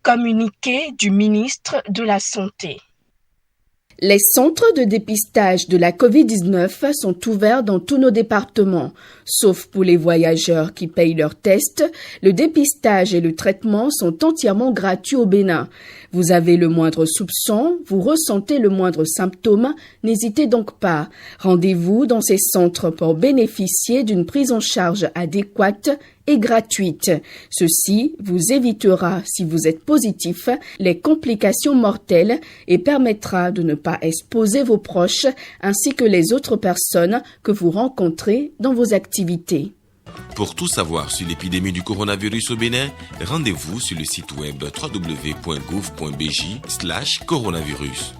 Communiqué du ministre de la Santé. Les centres de dépistage de la COVID-19 sont ouverts dans tous nos départements. Sauf pour les voyageurs qui payent leurs tests, le dépistage et le traitement sont entièrement gratuits au Bénin. Vous avez le moindre soupçon, vous ressentez le moindre symptôme, n'hésitez donc pas. Rendez-vous dans ces centres pour bénéficier d'une prise en charge adéquate et gratuite. Ceci vous évitera, si vous êtes positif, les complications mortelles et permettra de ne pas exposer vos proches ainsi que les autres personnes que vous rencontrez dans vos activités. Pour tout savoir sur l'épidémie du coronavirus au Bénin, rendez-vous sur le site web www.gouv.bj/coronavirus.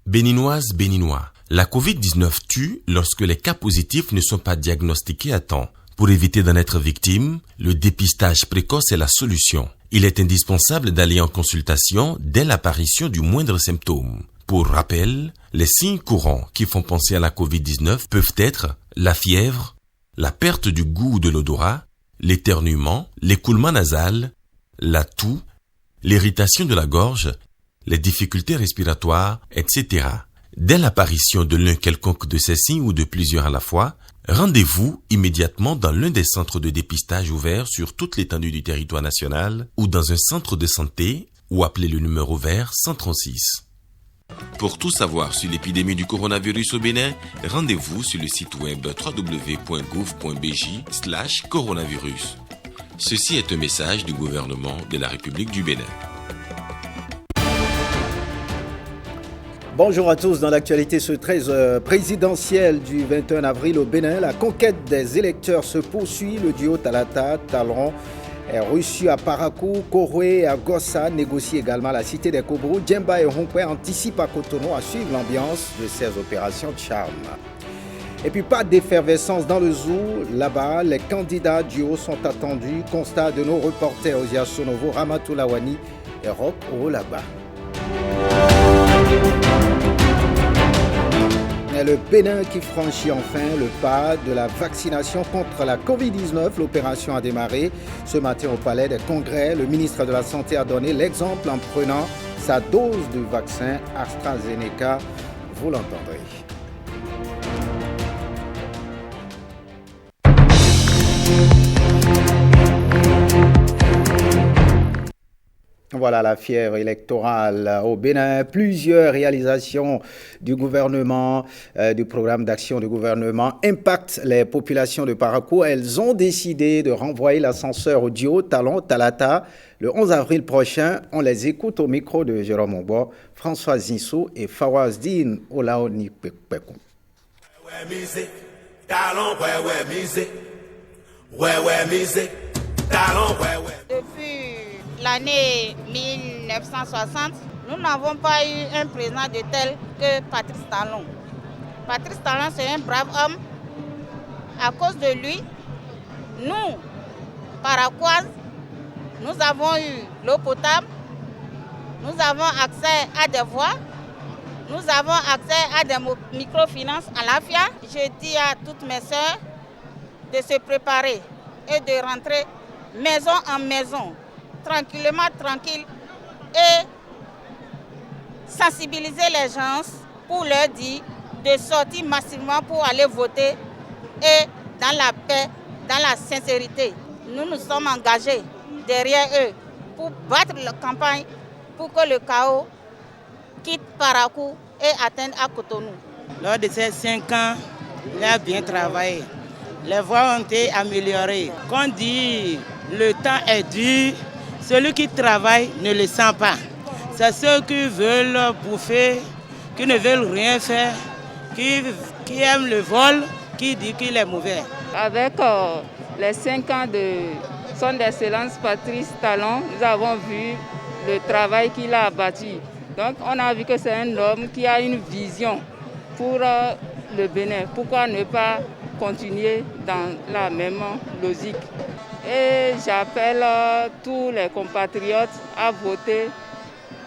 Béninoises, Béninois, la COVID-19 tue lorsque les cas positifs ne sont pas diagnostiqués à temps. Pour éviter d'en être victime, le dépistage précoce est la solution. Il est indispensable d'aller en consultation dès l'apparition du moindre symptôme. Pour rappel, les signes courants qui font penser à la COVID-19 peuvent être la fièvre, la perte du goût ou de l'odorat, l'éternuement, l'écoulement nasal, la toux, l'irritation de la gorge, les difficultés respiratoires, etc. Dès l'apparition de l'un quelconque de ces signes ou de plusieurs à la fois, rendez-vous immédiatement dans l'un des centres de dépistage ouverts sur toute l'étendue du territoire national ou dans un centre de santé ou appelez le numéro vert 136. Pour tout savoir sur l'épidémie du coronavirus au Bénin, rendez-vous sur le site web www.gouv.bj/coronavirus. Ceci est un message du gouvernement de la République du Bénin. Bonjour à tous. Dans l'actualité ce 13 présidentiel du 21 avril au Bénin, la conquête des électeurs se poursuit. Le duo Talata-Talon est reçu à Parakou, Koroé et à Gossa, négocie également à la cité des Kobrou. Djemba et Honkwe anticipent à Cotonou à suivre l'ambiance de ces opérations de charme. Et puis pas d'effervescence dans le zoo. Là-bas, les candidats duo sont attendus. Constat de nos reporters Ozia Sonovo, Ramatou Lawani et Rob Olaba. Le Bénin qui franchit enfin le pas de la vaccination contre la COVID-19. L'opération a démarré ce matin au Palais des Congrès. Le ministre de la Santé a donné l'exemple en prenant sa dose de vaccin AstraZeneca. Vous l'entendrez. Voilà la fièvre électorale au Bénin. Plusieurs réalisations du gouvernement, du programme d'action du gouvernement impactent les populations de Parakou. Elles ont décidé de renvoyer l'ascenseur audio Talon Talata le 11 avril prochain. On les écoute au micro de Jérôme Ombo, François Zinsou et Fawaz Din Olaoni Pekou. Depuis l'année 1960, nous n'avons pas eu un président de tel que Patrice Talon. Patrice Talon, c'est un brave homme. À cause de lui, nous, Parakouaises, nous avons eu l'eau potable, nous avons accès à des voies, nous avons accès à des microfinances à l'AFIA. Je dis à toutes mes sœurs de se préparer et de rentrer maison en maison, tranquille, et sensibiliser les gens pour leur dire de sortir massivement pour aller voter et dans la paix, dans la sincérité. Nous nous sommes engagés derrière eux pour battre la campagne pour que le chaos quitte Parakou et atteigne à Cotonou. Lors de ces 5 ans, il a bien travaillé. Les voies ont été améliorées. Quand on dit le temps est dur, celui qui travaille ne le sent pas. C'est ceux qui veulent bouffer, qui ne veulent rien faire, qui aiment le vol, qui disent qu'il est mauvais. Avec les 5 ans de son Excellence Patrice Talon, nous avons vu le travail qu'il a bâti. Donc on a vu que c'est un homme qui a une vision pour le Bénin. Pourquoi ne pas continuer dans la même logique? Et j'appelle tous les compatriotes à voter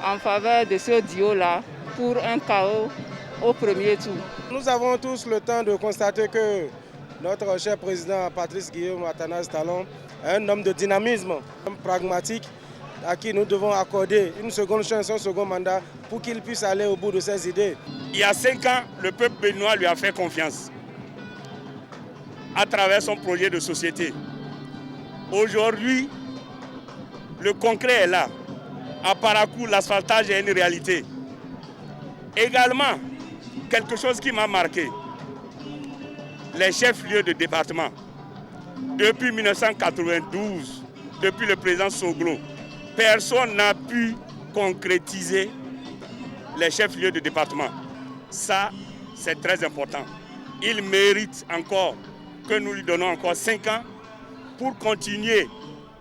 en faveur de ce duo-là pour un chaos au premier tour. Nous avons tous le temps de constater que notre cher président Patrice Guillaume Athanase Talon est un homme de dynamisme, un homme pragmatique à qui nous devons accorder une seconde chance, un second mandat pour qu'il puisse aller au bout de ses idées. Il y a 5 ans, le peuple béninois lui a fait confiance à travers son projet de société. Aujourd'hui, le concret est là. À Parakou, l'asphaltage est une réalité. Également, quelque chose qui m'a marqué, les chefs-lieux de département. Depuis 1992, depuis le président Soglo, personne n'a pu concrétiser les chefs-lieux de département. Ça, c'est très important. Il mérite encore que nous lui donnons encore 5 ans pour continuer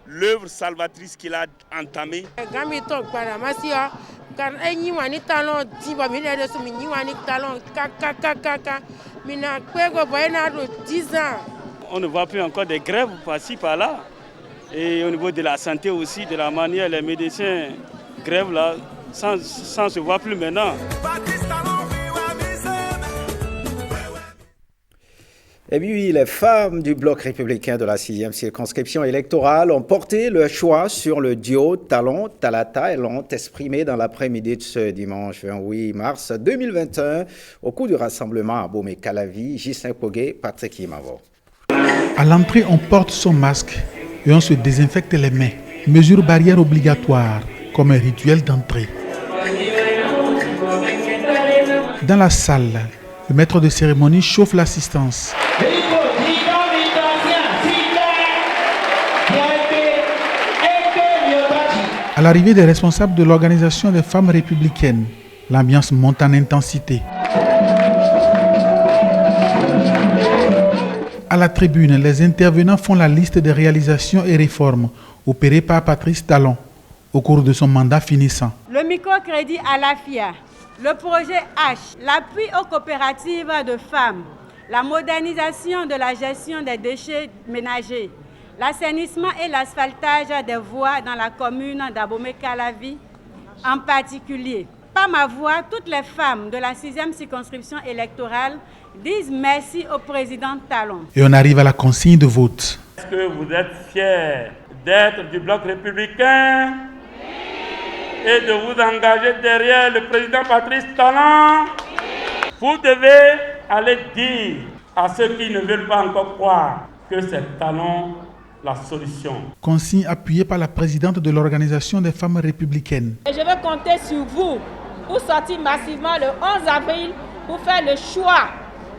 l'œuvre salvatrice qu'il a entamée. On ne voit plus encore des grèves par-ci, par-là. Et au niveau de la santé aussi, de la manière, les médecins grèvent là, sans se voir plus maintenant. Et puis, les femmes du bloc républicain de la 6e circonscription électorale ont porté le choix sur le duo Talon-Talata. Elles l'ont exprimé dans l'après-midi de ce dimanche 28 mars 2021 au cours du rassemblement à Abomey-Calavi. Gislain Pogué, Patrick Imavo. À l'entrée, on porte son masque et on se désinfecte les mains. Mesure barrière obligatoire comme un rituel d'entrée. Dans la salle, le maître de cérémonie chauffe l'assistance. À l'arrivée des responsables de l'organisation des femmes républicaines, l'ambiance monte en intensité. À la tribune, les intervenants font la liste des réalisations et réformes opérées par Patrice Talon au cours de son mandat finissant. Le microcrédit à la FIA, le projet H, l'appui aux coopératives de femmes, la modernisation de la gestion des déchets ménagers, l'assainissement et l'asphaltage des voies dans la commune d'Abomey-Calavi en particulier. Par ma voix, toutes les femmes de la 6e circonscription électorale disent merci au président Talon. Et on arrive à la consigne de vote. Est-ce que vous êtes fiers d'être du bloc républicain et de vous engager derrière le président Patrice Talon? Vous devez aller dire à ceux qui ne veulent pas encore croire que c'est Talon la solution. Consigne appuyée par la présidente de l'organisation des femmes républicaines. Et je veux compter sur vous pour sortir massivement le 11 avril pour faire le choix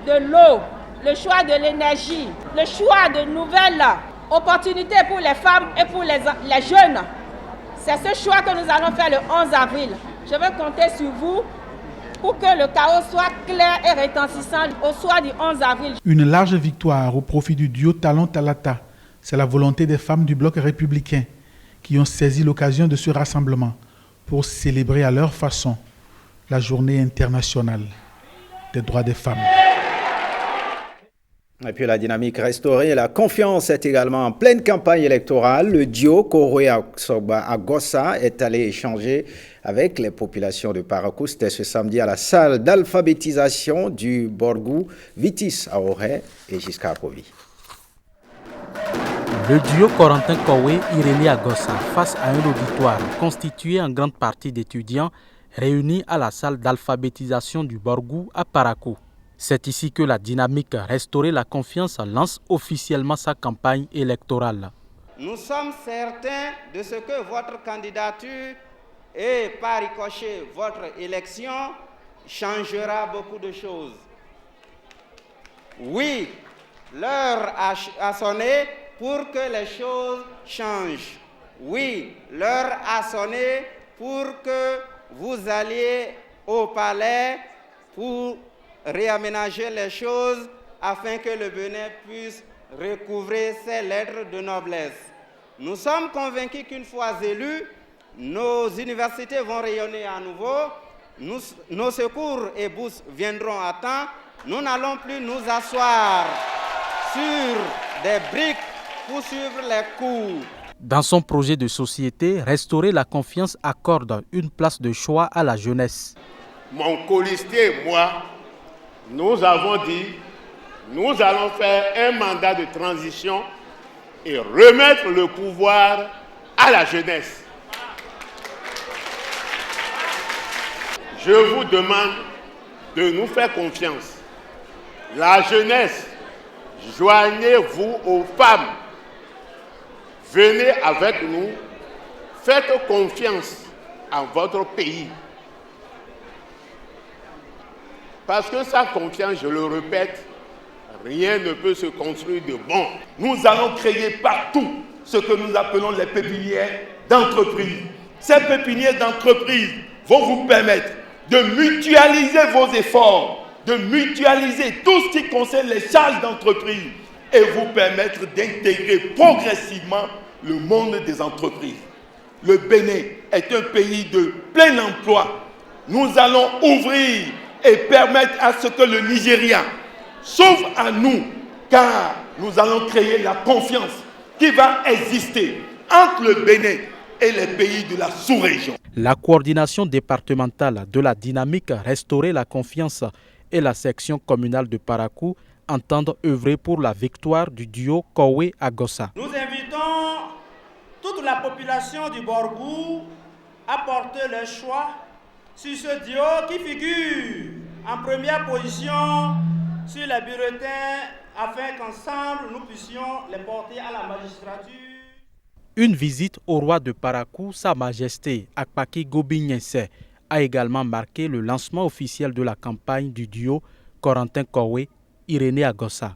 de l'eau, le choix de l'énergie, le choix de nouvelles opportunités pour les femmes et pour les jeunes. C'est ce choix que nous allons faire le 11 avril. Je veux compter sur vous pour que le chaos soit clair et retentissant au soir du 11 avril. Une large victoire au profit du duo Talon-Talata. C'est la volonté des femmes du bloc républicain qui ont saisi l'occasion de ce rassemblement pour célébrer à leur façon la journée internationale des droits des femmes. Et puis la dynamique restaurée, la confiance est également en pleine campagne électorale. Le duo Koroé-Agossa est allé échanger avec les populations de Parakou. C'était ce samedi à la salle d'alphabétisation du Borgou, Vitis Aoré et Giscard Provi. Le duo Corentin-Koroé-Irénée Agossa face à un auditoire constitué en grande partie d'étudiants réunis à la salle d'alphabétisation du Borgou à Parakou. C'est ici que la dynamique Restaurer la confiance lance officiellement sa campagne électorale. Nous sommes certains de ce que votre candidature et par ricochet votre élection changera beaucoup de choses. Oui, l'heure a sonné pour que les choses changent. Oui, l'heure a sonné pour que vous alliez au palais pour réaménager les choses afin que le Bénin puisse recouvrer ses lettres de noblesse. Nous sommes convaincus qu'une fois élus, nos universités vont rayonner à nouveau, nos secours et bourses viendront à temps Nous n'allons plus nous asseoir sur des briques pour suivre les cours. Dans son projet de société, Restaurer la confiance accorde une place de choix à la jeunesse. Mon colistier et moi, nous avons dit, nous allons faire un mandat de transition et remettre le pouvoir à la jeunesse. Je vous demande de nous faire confiance. La jeunesse, joignez-vous aux femmes. Venez avec nous, faites confiance en votre pays. Parce que sans confiance, je le répète, rien ne peut se construire de bon. Nous allons créer partout ce que nous appelons les pépinières d'entreprise. Ces pépinières d'entreprise vont vous permettre de mutualiser vos efforts, de mutualiser tout ce qui concerne les charges d'entreprise et vous permettre d'intégrer progressivement le monde des entreprises. Le Bénin est un pays de plein emploi. Nous allons ouvrir et permettre à ce que le Nigeria s'ouvre à nous, car nous allons créer la confiance qui va exister entre le Bénin et les pays de la sous-région. La coordination départementale de la dynamique Restaurer la confiance et la section communale de Parakou entendent œuvrer pour la victoire du duo Kowe-Agossa. Nous invitons toute la population du Borgou à porter leur choix sur ce duo qui figure en première position sur les bulletins afin qu'ensemble nous puissions les porter à la magistrature. Une visite au roi de Parakou, Sa Majesté Akpaki Gobinyense, a également marqué le lancement officiel de la campagne du duo Corentin Kowe-Irénée Agossa.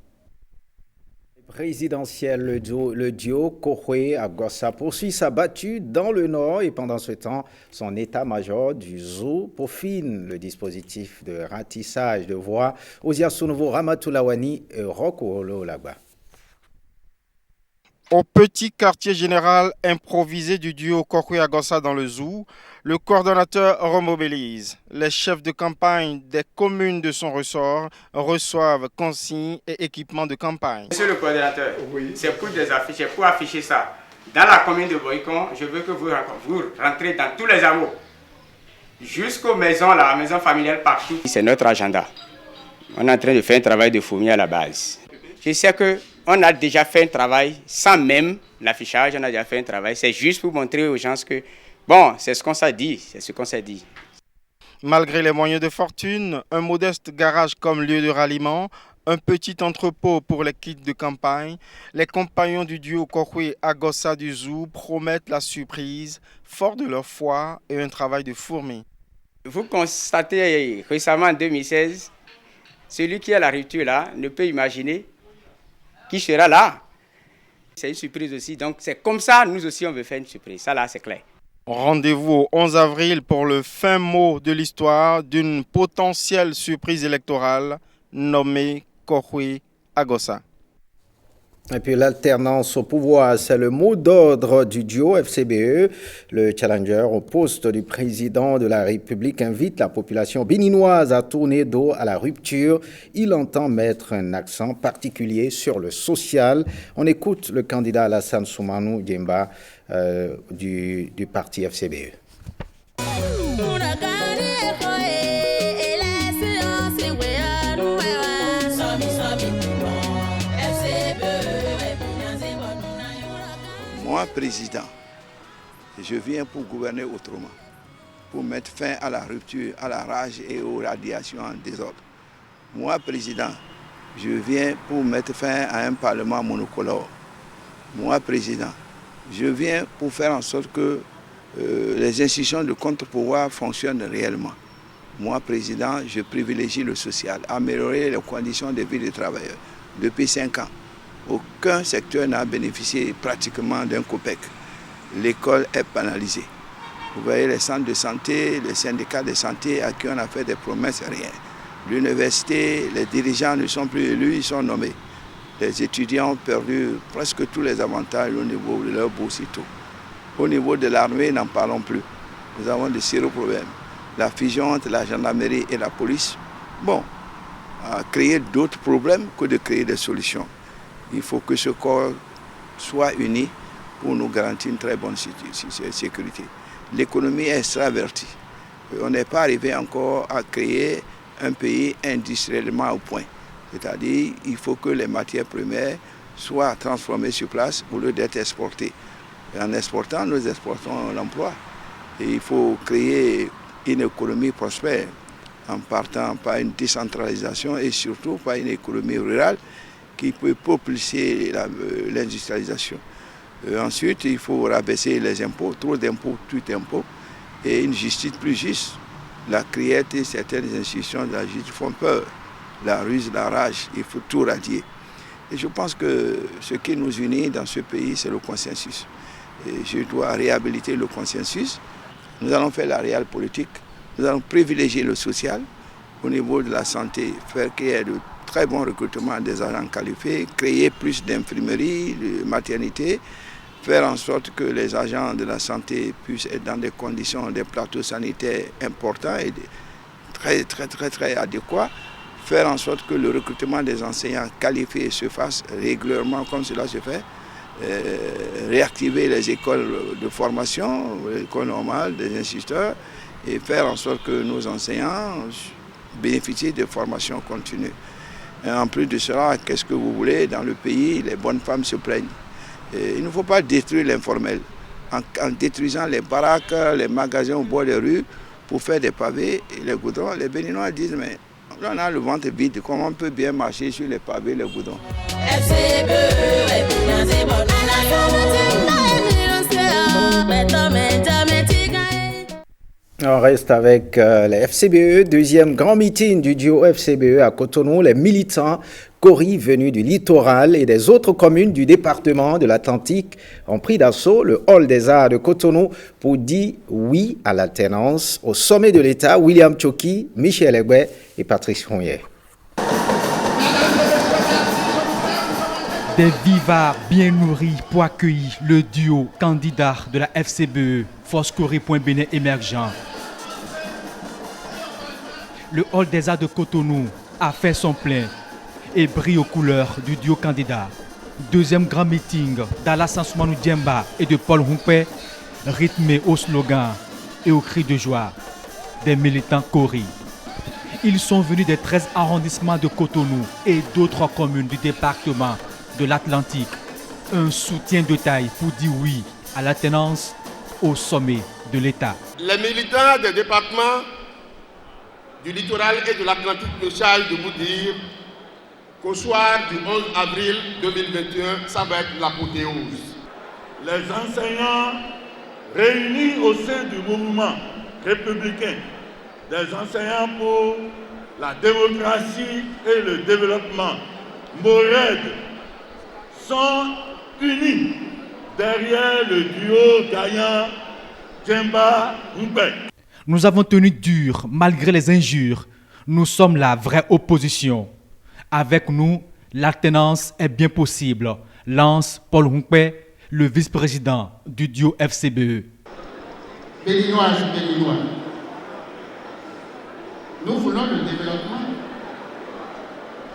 Présidentiel, le duo Kowe-Agossa poursuit sa battue dans le Nord et pendant ce temps, son état-major du zoo peaufine le dispositif de ratissage de voies aux Yassounovo, Ramatoulawani et Rokolo là-bas. Au petit quartier général improvisé du duo Kowe-Agossa dans le zoo, le coordonnateur remobilise. Les chefs de campagne des communes de son ressort reçoivent consignes et équipements de campagne. Monsieur le coordonnateur, oui. C'est pour afficher ça. Dans la commune de Boïcon, je veux que vous rentrez dans tous les hameaux, jusqu'aux maisons, la maison familiale partout. C'est notre agenda. On est en train de faire un travail de fourmi à la base. Je sais qu'on a déjà fait un travail sans même l'affichage, on a déjà fait un travail. C'est juste pour montrer aux gens que, bon, c'est ce qu'on s'est dit, Malgré les moyens de fortune, un modeste garage comme lieu de ralliement, un petit entrepôt pour les kits de campagne, les compagnons du duo Kowe-Agossa du zoo promettent la surprise, forts de leur foi et un travail de fourmi. Vous constatez récemment en 2016, celui qui a la rupture là ne peut imaginer qui sera là. C'est une surprise aussi, donc c'est comme ça, nous aussi on veut faire une surprise, ça là c'est clair. Rendez-vous au 11 avril pour le fin mot de l'histoire d'une potentielle surprise électorale nommée Kowe-Agossa. Et puis l'alternance au pouvoir, c'est le mot d'ordre du duo FCBE. Le challenger au poste du président de la République invite la population béninoise à tourner dos à la rupture. Il entend mettre un accent particulier sur le social. On écoute le candidat Alassane Soumanou Diemba du parti FCBE. Moi, président, je viens pour gouverner autrement, pour mettre fin à la rupture, à la rage et aux radiations en désordre. Moi, président, je viens pour mettre fin à un parlement monocolore. Moi, président, je viens pour faire en sorte que les institutions de contre-pouvoir fonctionnent réellement. Moi, président, je privilégie le social, améliorer les conditions de vie des travailleurs. Depuis 5 ans, aucun secteur n'a bénéficié pratiquement d'un copec. L'école est banalisée. Vous voyez les centres de santé, les syndicats de santé à qui on a fait des promesses, rien. L'université, les dirigeants ne sont plus élus, ils sont nommés. Les étudiants ont perdu presque tous les avantages au niveau de leur bourse et tout. Au niveau de l'armée, n'en parlons plus. Nous avons de sérieux problèmes. La fusion entre la gendarmerie et la police, bon, créer d'autres problèmes que de créer des solutions. Il faut que ce corps soit uni pour nous garantir une très bonne sécurité. L'économie est extravertie. On n'est pas arrivé encore à créer un pays industriellement au point. C'est-à-dire qu'il faut que les matières premières soient transformées sur place au lieu d'être exportées. Et en exportant, nous exportons l'emploi. Et il faut créer une économie prospère en partant par une décentralisation et surtout par une économie rurale qui peut propulser l'industrialisation. Ensuite, il faut rabaisser les impôts, trop d'impôts, tout impôt, et une justice plus juste. La criette et certaines institutions de la justice font peur. La ruse, la rage, il faut tout radier. Et je pense que ce qui nous unit dans ce pays, c'est le consensus. Et je dois réhabiliter le consensus. Nous allons faire la réelle politique. Nous allons privilégier le social au niveau de la santé, faire qu'il y ait de très bons recrutements des agents qualifiés, créer plus d'infirmeries, de maternités, faire en sorte que les agents de la santé puissent être dans des conditions, des plateaux sanitaires importants et très adéquats, faire en sorte que le recrutement des enseignants qualifiés se fasse régulièrement comme cela se fait, réactiver les écoles de formation, les écoles normales, des instituteurs, et faire en sorte que nos enseignants bénéficient de formations continues. Et en plus de cela, qu'est-ce que vous voulez, dans le pays, les bonnes femmes se plaignent. Et il ne faut pas détruire l'informel. En détruisant les baraques, les magasins au bord des rues pour faire des pavés et les goudrons, les Béninois disent mais on a le ventre vide, comment on peut bien marcher sur les pavés et les goudrons? On reste avec les FCBE, deuxième grand meeting du duo FCBE à Cotonou. Les militants Cori venus du littoral et des autres communes du département de l'Atlantique ont pris d'assaut le hall des arts de Cotonou pour dire oui à l'alternance au sommet de l'État. William Tchoki, Michel Egbe et Patrice Fournier. Des vivats bien nourris pour accueillir le duo candidat de la FCBE, Force Corée.Bénin émergent. Le hall des arts de Cotonou a fait son plein et brille aux couleurs du duo candidat. Deuxième grand meeting d'Alassane Soumanou Diemba et de Paul Humpé, rythmé au slogan et aux cris de joie des militants Cori. Ils sont venus des 13 arrondissements de Cotonou et d'autres communes du département de l'Atlantique. Un soutien de taille pour dire oui à l'alternance au sommet de l'État. Les militants des départements du littoral et de l'Atlantique me chargent de vous dire qu'au soir du 11 avril 2021, ça va être l'apothéose. Les enseignants réunis au sein du mouvement républicain, des enseignants pour la démocratie et le développement, MORED, sont unis derrière le duo gagnant Diemba-Humpé. Nous avons tenu dur malgré les injures. Nous sommes la vraie opposition. Avec nous, l'alternance est bien possible, lance Paul Humpé, le vice-président du duo FCBE. Béninoises, Béninois, nous voulons le développement,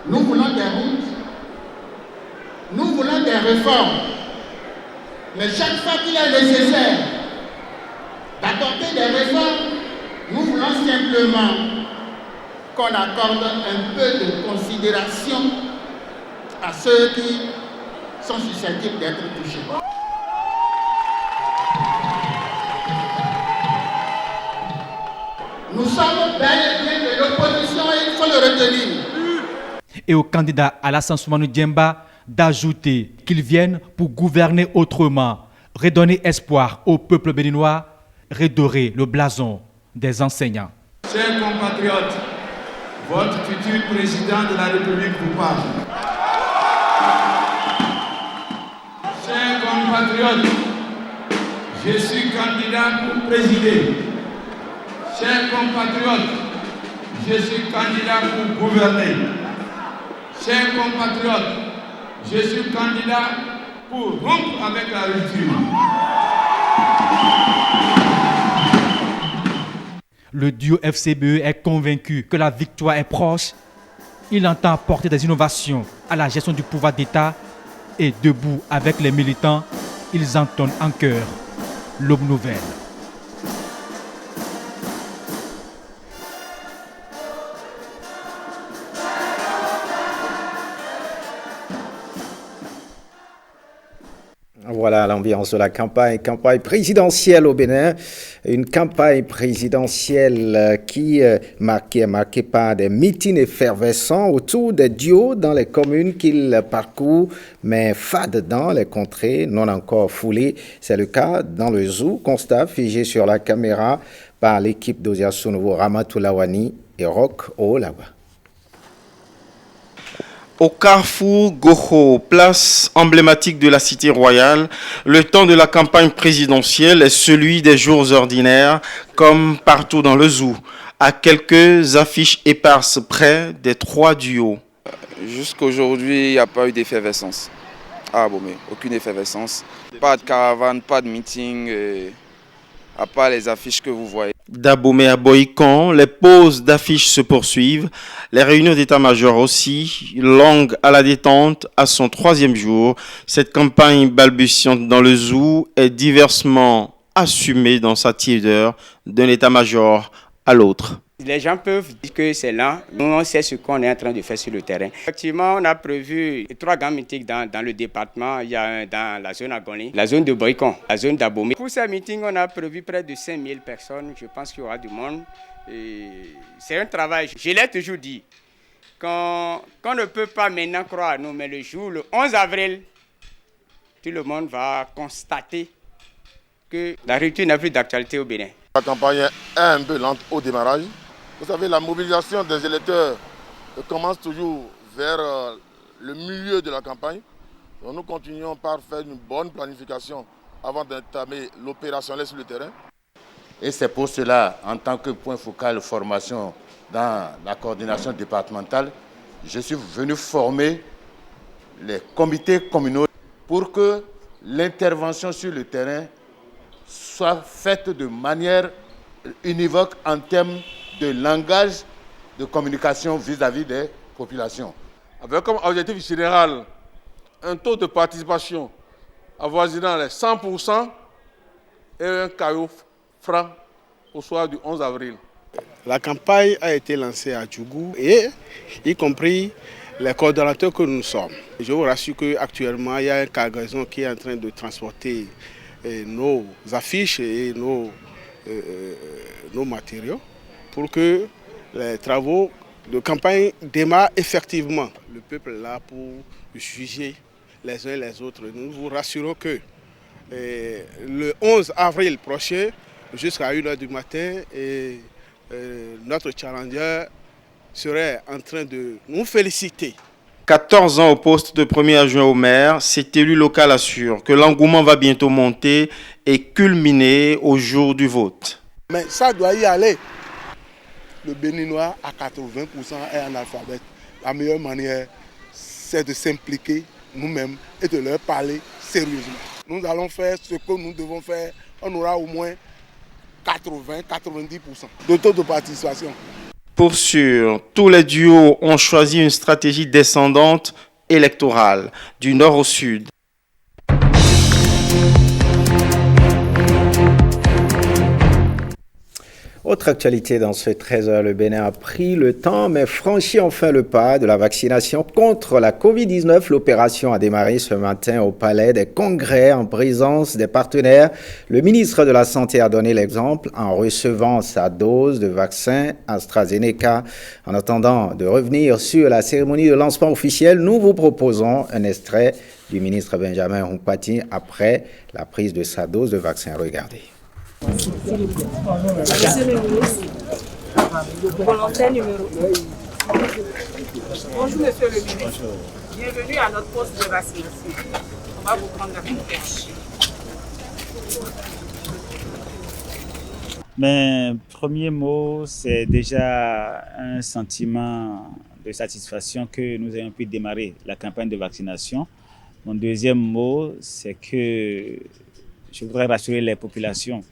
nous voulons des routes, nous voulons des réformes. Mais chaque fois qu'il est nécessaire d'apporter des réformes, nous voulons simplement qu'on accorde un peu de considération à ceux qui sont susceptibles d'être touchés. Nous sommes bel et bien de l'opposition et il faut le retenir. Et au candidat Alassane Soumanou Diemba d'ajouter qu'ils viennent pour gouverner autrement, redonner espoir au peuple béninois, redorer le blason des enseignants. Chers compatriotes, votre futur président de la République vous parle. Chers compatriotes, je suis candidat pour présider. Chers compatriotes, je suis candidat pour gouverner. Chers compatriotes, je suis candidat pour rompre avec la rupture. Le duo FCBE est convaincu que la victoire est proche Il entend apporter des innovations à la gestion du pouvoir d'État et debout avec les militants, ils entonnent en chœur l'aube nouvelle. Voilà l'ambiance de la campagne présidentielle au Bénin. Une campagne présidentielle qui est marquée par des meetings effervescents autour des duos dans les communes qu'il parcourt, mais fades dans les contrées non encore foulées. C'est le cas dans le Zou, constat figé sur la caméra par l'équipe d'Oziasu Nouveau Ramatou Lawani et Roch Olawa. Au carrefour Goho, place emblématique de la cité royale, le temps de la campagne présidentielle est celui des jours ordinaires, comme partout dans le Zou, à quelques affiches éparses près des 3 duos. Jusqu'aujourd'hui, il n'y a pas eu d'effervescence. Ah bon, mais aucune effervescence. Pas de caravane, pas de meeting, à part les affiches que vous voyez. D'Abomey à Boïkan, les pauses d'affiches se poursuivent. Les réunions d'état-major aussi, longues à la détente, à son 3e jour. Cette campagne balbutiante dans le Zou est diversement assumée dans sa tiédeur d'un état-major à l'autre. Les gens peuvent dire que c'est lent. Nous, on sait ce qu'on est en train de faire sur le terrain. Effectivement, on a prévu 3 grands meetings dans le département. Il y a un dans la zone Agoni, la zone de Boïkan, la zone d'Abomey. Pour ces meetings, on a prévu près de 5000 personnes. Je pense qu'il y aura du monde. C'est un travail. Je l'ai toujours dit. Qu'on ne peut pas maintenant croire à nous, mais le jour, le 11 avril, tout le monde va constater que la rupture n'a plus d'actualité au Bénin. La campagne est un peu lente au démarrage. Vous savez, la mobilisation des électeurs commence toujours vers le milieu de la campagne. Donc nous continuons par faire une bonne planification avant d'entamer l'opérationnel sur le terrain. Et c'est pour cela, en tant que point focal de formation dans la coordination départementale, je suis venu former les comités communaux pour que l'intervention sur le terrain soit faite de manière univoque en termes de langage de communication vis-à-vis des populations. Avec comme objectif général un taux de participation avoisinant les 100% et un caillou franc au soir du 11 avril. La campagne a été lancée à Djougou et y compris les coordonnateurs que nous sommes. Je vous rassure qu'actuellement, il y a une cargaison qui est en train de transporter nos affiches et nos matériaux pour que les travaux de campagne démarrent effectivement. Le peuple est là pour juger les uns et les autres. Nous vous rassurons que le 11 avril prochain, jusqu'à 1h du matin, notre challenger serait en train de nous féliciter. 14 ans au poste de premier adjoint au maire, cet élu local assure que l'engouement va bientôt monter et culminer au jour du vote. Mais ça doit y aller. Le Béninois à 80% est analphabète. La meilleure manière, c'est de s'impliquer nous-mêmes et de leur parler sérieusement. Nous allons faire ce que nous devons faire. On aura au moins 80-90% de taux de participation. Pour sûr, tous les duos ont choisi une stratégie descendante électorale, du nord au sud. Autre actualité dans ce 13h, le Bénin a pris le temps, mais franchit enfin le pas de la vaccination contre la Covid-19. L'opération a démarré ce matin au Palais des Congrès en présence des partenaires. Le ministre de la Santé a donné l'exemple en recevant sa dose de vaccin AstraZeneca. En attendant de revenir sur la cérémonie de lancement officielle, nous vous proposons un extrait du ministre Benjamin Humpati après la prise de sa dose de vaccin. Regardez. Volontaire numéro 1. Bonjour monsieur le ministre. Bienvenue à notre poste de vaccination. On va vous prendre la température. Mes premiers mots, c'est déjà un sentiment de satisfaction que nous ayons pu démarrer la campagne de vaccination. Mon deuxième mot, c'est que je voudrais rassurer les populations.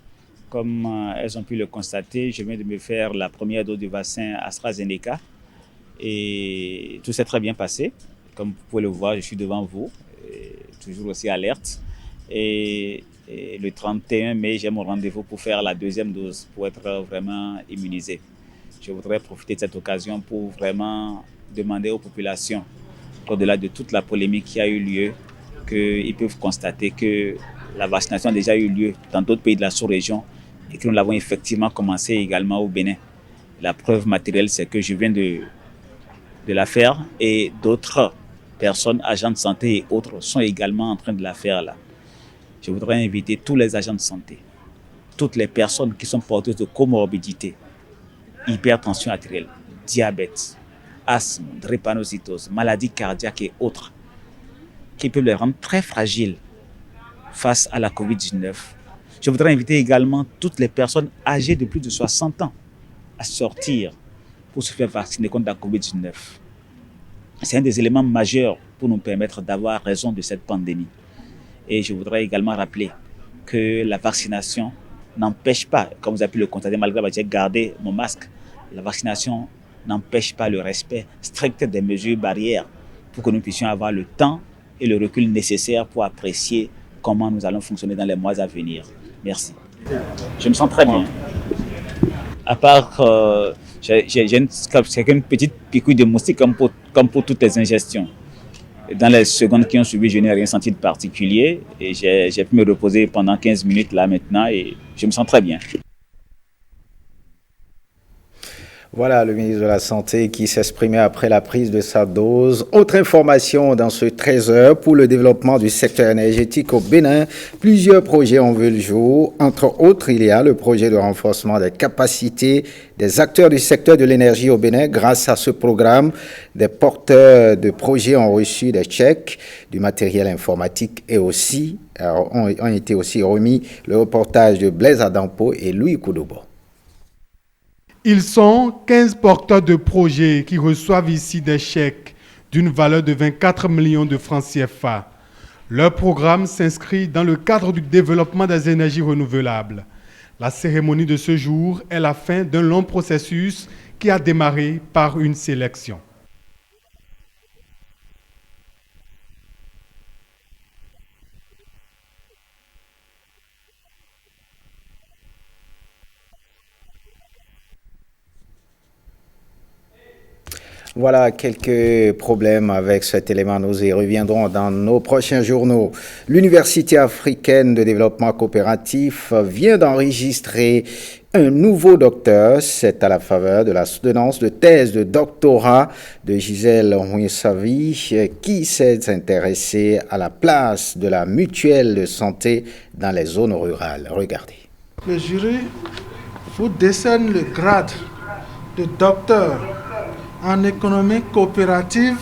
Comme elles ont pu le constater, je viens de me faire la première dose du vaccin AstraZeneca Et tout s'est très bien passé. Comme vous pouvez le voir, je suis devant vous, toujours aussi alerte. Et le 31 mai, j'ai mon rendez-vous pour faire la deuxième dose, pour être vraiment immunisé. Je voudrais profiter de cette occasion pour vraiment demander aux populations, au-delà de toute la polémique qui a eu lieu, qu'ils peuvent constater que la vaccination a déjà eu lieu dans d'autres pays de la sous-région et que nous l'avons effectivement commencé également au Bénin. La preuve matérielle, c'est que je viens de la faire et d'autres personnes, agents de santé et autres, sont également en train de la faire là. Je voudrais inviter tous les agents de santé, toutes les personnes qui sont porteuses de comorbidités, hypertension artérielle, diabète, asthme, drépanocytose, maladies cardiaques et autres, qui peuvent les rendre très fragiles face à la COVID-19. Je voudrais inviter également toutes les personnes âgées de plus de 60 ans à sortir pour se faire vacciner contre la COVID-19. C'est un des éléments majeurs pour nous permettre d'avoir raison de cette pandémie. Et je voudrais également rappeler que la vaccination n'empêche pas, comme vous avez pu le constater, malgré que j'ai gardé mon masque, la vaccination n'empêche pas le respect strict des mesures barrières pour que nous puissions avoir le temps et le recul nécessaire pour apprécier comment nous allons fonctionner dans les mois à venir. Merci. Je me sens très bien. À part, j'ai une petite piqûre de moustique comme pour toutes les ingestions. Dans les secondes qui ont suivi, je n'ai rien senti de particulier et j'ai pu me reposer pendant 15 minutes là maintenant et je me sens très bien. Voilà le ministre de la Santé qui s'exprimait après la prise de sa dose. Autre information dans ce 13h pour le développement du secteur énergétique au Bénin. Plusieurs projets ont vu le jour. Entre autres, il y a le projet de renforcement des capacités des acteurs du secteur de l'énergie au Bénin. Grâce à ce programme, des porteurs de projets ont reçu des chèques, du matériel informatique et aussi ont été aussi remis. Le reportage de Blaise Adampo et Louis Koudobo. Ils sont 15 porteurs de projets qui reçoivent ici des chèques d'une valeur de 24 millions de francs CFA. Leur programme s'inscrit dans le cadre du développement des énergies renouvelables. La cérémonie de ce jour est la fin d'un long processus qui a démarré par une sélection. Voilà quelques problèmes avec cet élément. Nous y reviendrons dans nos prochains journaux. L'Université africaine de développement coopératif vient d'enregistrer un nouveau docteur. C'est à la faveur de la soutenance de thèse de doctorat de Gisèle Ouinsavi qui s'est intéressée à la place de la mutuelle de santé dans les zones rurales. Regardez. Le jury vous décerne le grade de docteur en économie coopérative,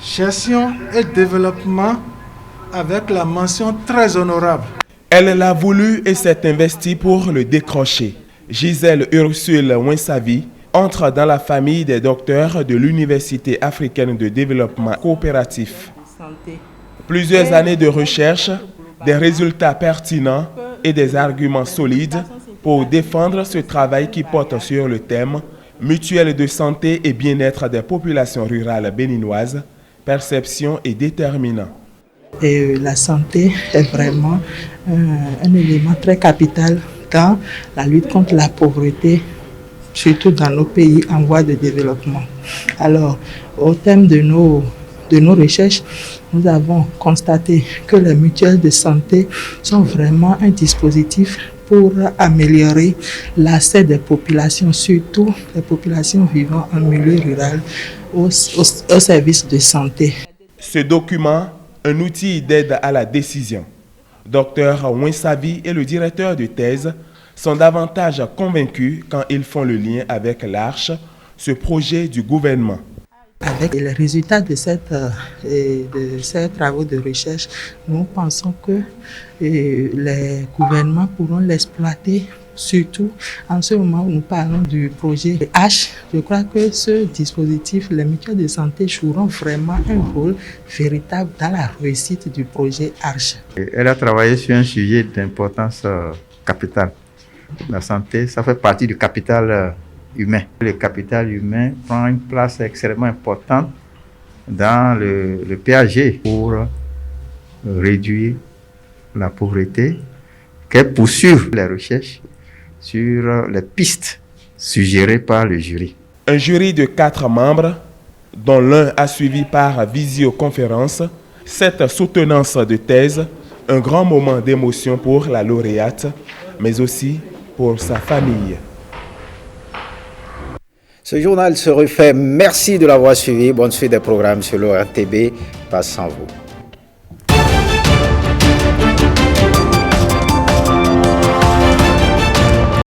gestion et développement avec la mention très honorable. Elle l'a voulu et s'est investie pour le décrocher. Gisèle Ursule Ouinsavi entre dans la famille des docteurs de l'Université africaine de développement coopératif. Plusieurs années de recherche, des résultats pertinents et des arguments solides pour défendre ce travail qui porte sur le thème mutuelle de santé et bien-être des populations rurales béninoises, perception et déterminant. Et la santé est vraiment un élément très capital dans la lutte contre la pauvreté, surtout dans nos pays en voie de développement. Alors, au thème de nos recherches, nous avons constaté que les mutuelles de santé sont vraiment un dispositif pour améliorer l'accès des populations, surtout les populations vivant en milieu rural, au service de santé. Ce document, un outil d'aide à la décision. Dr Ouinsavi et le directeur de thèse sont davantage convaincus quand ils font le lien avec l'Arche, ce projet du gouvernement. Avec les résultats de ces travaux de recherche, nous pensons que les gouvernements pourront l'exploiter, surtout en ce moment où nous parlons du projet H. Je crois que ce dispositif, les mutuelles de santé joueront vraiment un rôle véritable dans la réussite du projet Arche. Elle a travaillé sur un sujet d'importance capitale. La santé, ça fait partie du capital humain. Le capital humain prend une place extrêmement importante dans le PAG pour réduire la pauvreté, qu'elle poursuive les recherches sur les pistes suggérées par le jury. Un jury de 4 membres, dont l'un a suivi par visioconférence cette soutenance de thèse, un grand moment d'émotion pour la lauréate, mais aussi pour sa famille. Ce journal se refait. Merci de l'avoir suivi. Bonne suite des programmes sur l'ORTB. Passe sans vous.